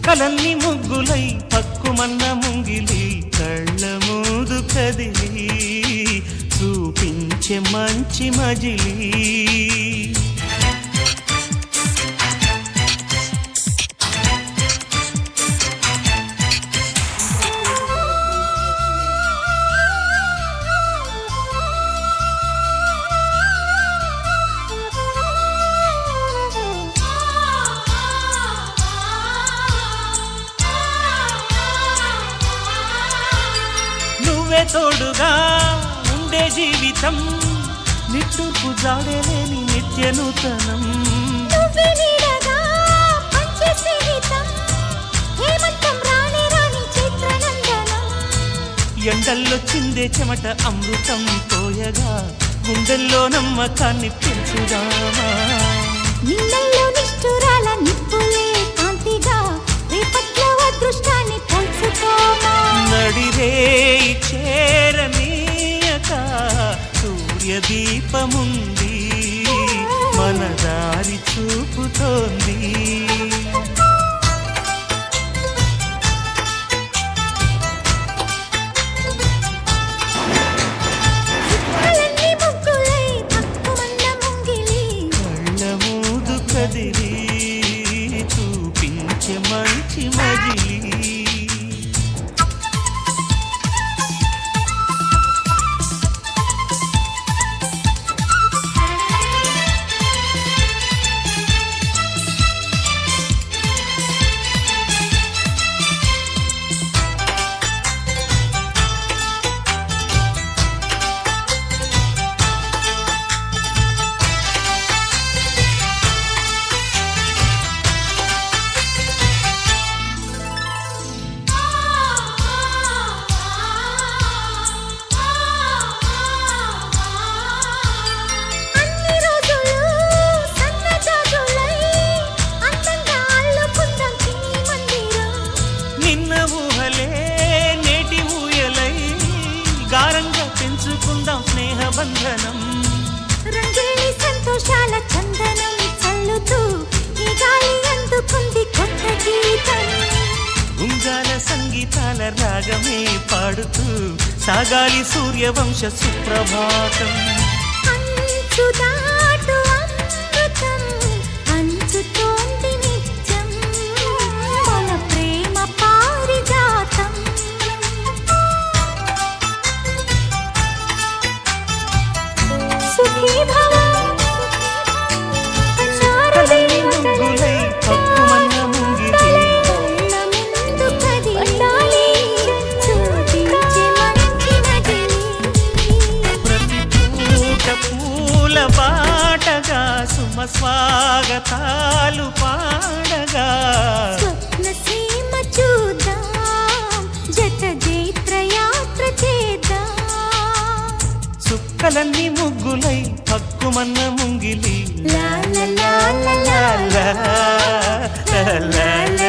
చుక్కలన్నీ ముగ్గులై పక్కుమన్న ముంగిలి కళ్ళ మూదు కదిలి చూపించే మంచి మజిలీ తోడుగా ఉండే జీవితం నిట్టూర్పు జాడలేని నిత్య నూతనం ఎండల్లో చిందే చెమట అమృతం పోయగా గుండెల్లో నమ్మకాన్ని పెంచుదామా నీళ్ళల్లో నిష్ఠురాల నిప్పులే కాంతిగా రేపట్లో అదృష్టాన్ని పంచుకోమా నడిరే చేరనీయక సూర్యదీపముంది మన దారి చూపుతోంది కళ్ళ మూదు కదిలి చూపించే మంచి మజిలీ పెంచుకుందాం స్నేహ బంధనం రంగేలి సంతోషాల చందనం చల్లుతూ ఈ గాలి అందుకుంది కొత్త గీతం ఉంగాల సంగీతాల రాగమే పాడుతూ సాగాలి సూర్యవంశ సుప్రభాతం అంచు దాటు అమృతం అంచుతోంది నిత్యం మన ప్రేమ పారిజాతం సుఖీ భవ చుక్కలన్నీ ముగ్గులై పక్కుమన్న ముంగిలి ముందు కదిలి చూపించే మంచి మజిలీ ప్రతి పూట పూల బాటగా సుమ స్వాగతాలు పాడగా స్వప్న సీమ చూద్దాం జత జైత్రయాత్ర చేద్దాం చుక్కలన్నీ ముగ్గులై పక్కుమన్న ముంగిలి లా లా లా లా లా లా లా లా